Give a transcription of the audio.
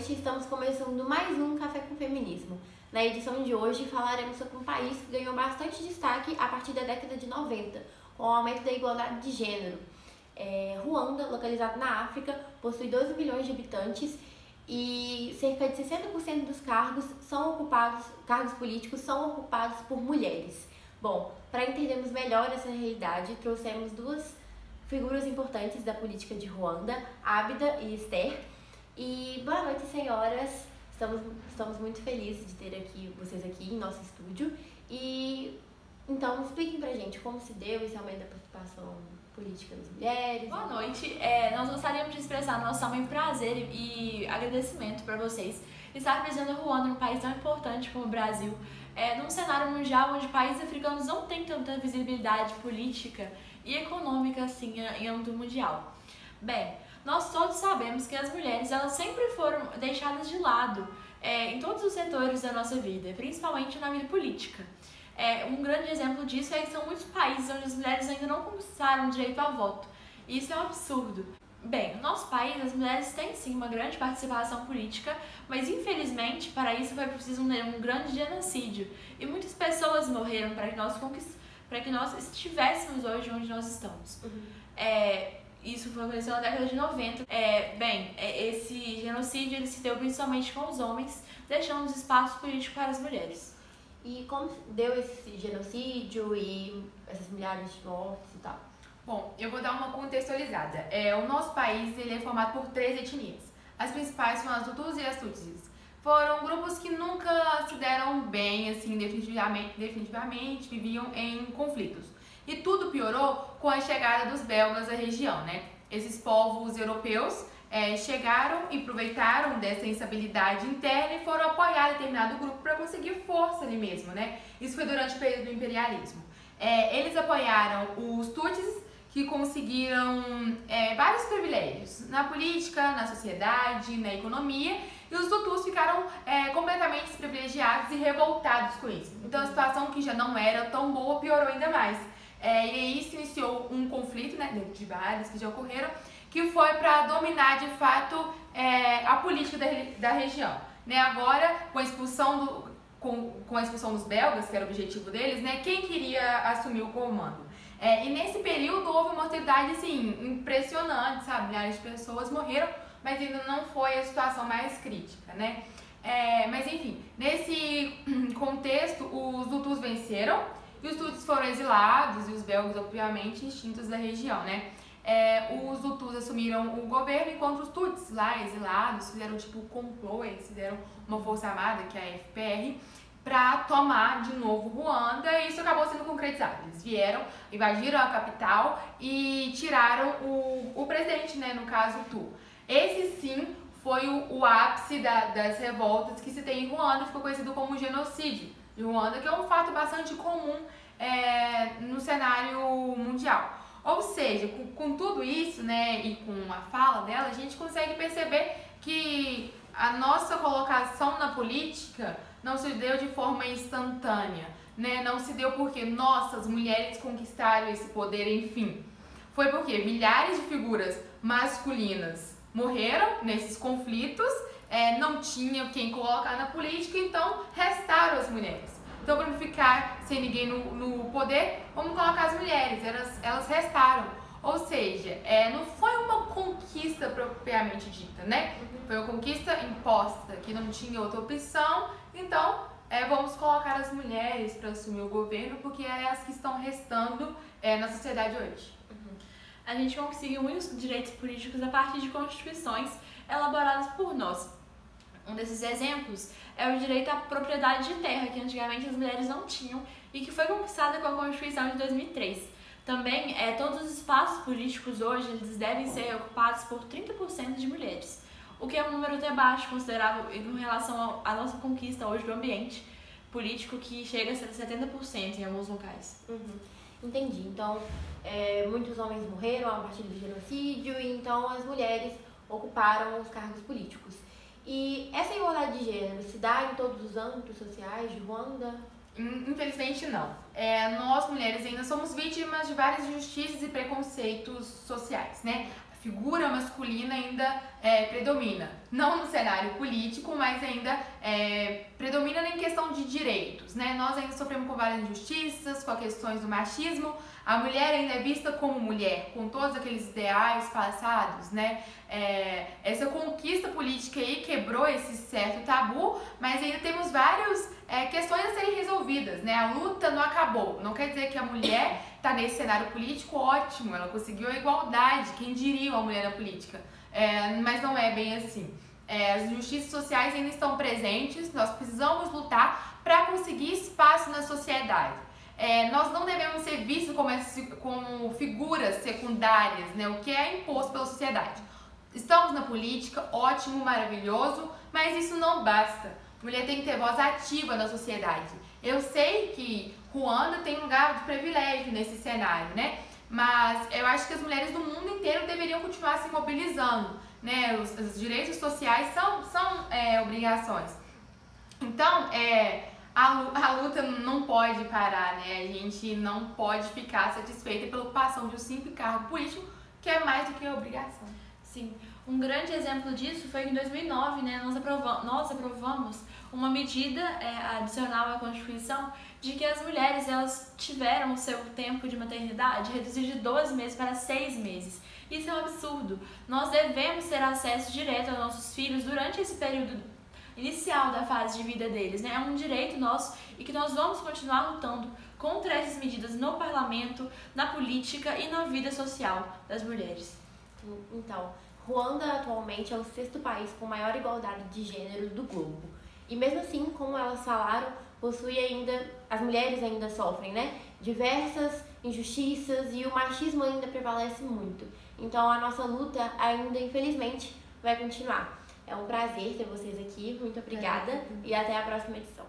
noite, estamos começando mais um Café com Feminismo. Na edição de hoje falaremos sobre um país que ganhou bastante destaque a partir da década de 90, com o aumento da igualdade de gênero. Ruanda, localizado na África, possui 12 milhões de habitantes e cerca de 60% dos cargos políticos são ocupados por mulheres. Bom, para entendermos melhor essa realidade, trouxemos duas figuras importantes da política de Ruanda, Ábida e Esther. E boa noite, senhoras. Estamos muito felizes de ter vocês aqui em nosso estúdio. E então expliquem pra gente como se deu esse aumento da participação política das mulheres. Boa noite. Nós gostaríamos de expressar nosso tamanho prazer e agradecimento para vocês estar apresentando Ruanda, um país tão importante como o Brasil, num cenário mundial onde países africanos não têm tanta visibilidade política e econômica assim em âmbito mundial. Bem, nós todos sabemos que as mulheres elas sempre foram deixadas de lado em todos os setores da nossa vida, principalmente na vida política. Um grande exemplo disso é que são muitos países onde as mulheres ainda não conquistaram o direito ao voto. E isso é um absurdo. Bem, no nosso país as mulheres têm sim uma grande participação política, mas infelizmente para isso foi preciso um grande genocídio. E muitas pessoas morreram para que nós estivéssemos hoje onde nós estamos. Isso aconteceu na década de 90. Esse genocídio ele se deu principalmente com os homens, deixando os espaços políticos para as mulheres. E como deu esse genocídio e essas milhares de mortes e tal? Bom, eu vou dar uma contextualizada. O nosso país ele é formado por 3 etnias. As principais são as Hutus e as Tutsis. Foram grupos que nunca se deram bem, assim, definitivamente viviam em conflitos. E tudo piorou com a chegada dos belgas à região, né? Esses povos europeus chegaram e aproveitaram dessa instabilidade interna e foram apoiar determinado grupo para conseguir força ali mesmo, né? Isso foi durante o período do imperialismo. Eles apoiaram os Tutsis, que conseguiram vários privilégios na política, na sociedade, na economia, e os Hutus ficaram completamente desprivilegiados e revoltados com isso. Então a situação que já não era tão boa piorou ainda mais. E aí se iniciou um conflito, né, dentro de vários que já ocorreram, que foi para dominar de fato a política da região. Né? Agora, com a expulsão dos belgas, que era o objetivo deles, né, quem queria assumir o comando? E nesse período houve uma mortalidade assim, impressionante, sabe? Milhares de pessoas morreram, mas ainda não foi a situação mais crítica, né? Mas enfim, nesse contexto, os Hutus venceram e os Tutsis foram exilados e os belgas, obviamente, extintos da região, né? Os Hutus assumiram o governo, enquanto os Tutsis lá exilados fizeram tipo um complô, eles fizeram uma força armada, que é a FPR, para tomar de novo Ruanda, e isso acabou sendo concretizado. Eles vieram, invadiram a capital e tiraram o presidente, né, no caso Hutu. Esse sim foi o ápice das revoltas que se tem em Ruanda, ficou conhecido como genocídio de Ruanda, que é um fato bastante comum no cenário mundial. Ou seja, com tudo isso, né, e com a fala dela, a gente consegue perceber que a nossa colocação na política não se deu de forma instantânea, né? Não se deu porque nossas mulheres conquistaram esse poder, enfim. Foi porque milhares de figuras masculinas morreram nesses conflitos, não tinha quem colocar na política, então restaram as mulheres. Então, para não ficar sem ninguém no poder, vamos colocar as mulheres, elas restaram. Ou seja, não foi uma conquista propriamente dita, né? Foi uma conquista imposta, que não tinha outra opção, então vamos colocar as mulheres para assumir o governo, porque é as que estão restando na sociedade hoje. A gente conseguiu muitos direitos políticos a partir de constituições elaboradas por nós. Um desses exemplos é o direito à propriedade de terra, que antigamente as mulheres não tinham e que foi conquistada com a Constituição de 2003. Também, todos os espaços políticos hoje eles devem ser ocupados por 30% de mulheres, o que é um número até baixo, considerável em relação à nossa conquista hoje do ambiente político, que chega a ser 70% em alguns locais. Entendi. Então, muitos homens morreram a partir do genocídio, e então as mulheres ocuparam os cargos políticos. E essa igualdade de gênero se dá em todos os âmbitos sociais de Ruanda? Infelizmente não. Nós mulheres ainda somos vítimas de várias injustiças e preconceitos sociais, né? figura masculina ainda predomina. Não no cenário político, mas ainda predomina em questão de direitos, né? Nós ainda sofremos com várias injustiças, com as questões do machismo. A mulher ainda é vista como mulher, com todos aqueles ideais passados, né? Essa conquista política aí quebrou esse certo tabu, mas ainda temos várias questões a serem resolvidas, né? A luta não acabou. Não quer dizer que a mulher está nesse cenário político ótimo, ela conseguiu a igualdade, quem diria uma mulher na política? Mas não é bem assim. As injustiças sociais ainda estão presentes, nós precisamos lutar para conseguir espaço na sociedade. Nós não devemos ser vistos como figuras secundárias, né? O que é imposto pela sociedade. Estamos na política, ótimo, maravilhoso, mas isso não basta. Mulher tem que ter voz ativa na sociedade. Eu sei que Ruanda tem um lugar de privilégio nesse cenário, né? Mas eu acho que as mulheres do mundo inteiro deveriam continuar se mobilizando, né? Os direitos sociais são obrigações. Então, a luta não pode parar, né? A gente não pode ficar satisfeita pela ocupação de um simples cargo político, que é mais do que obrigação. Sim, um grande exemplo disso foi que em 2009, né, nós aprovamos uma medida adicional à Constituição de que as mulheres elas tiveram o seu tempo de maternidade reduzido de 12 meses para 6 meses. Isso é um absurdo. Nós devemos ter acesso direto aos nossos filhos durante esse período inicial da fase de vida deles, né? É um direito nosso e que nós vamos continuar lutando contra essas medidas no parlamento, na política e na vida social das mulheres. Então, Ruanda atualmente é o 6º país com maior igualdade de gênero do globo. E mesmo assim, como elas falaram, as mulheres ainda sofrem, né? Diversas injustiças e o machismo ainda prevalece muito. Então a nossa luta ainda, infelizmente, vai continuar. É um prazer ter vocês aqui, muito obrigada e até a próxima edição.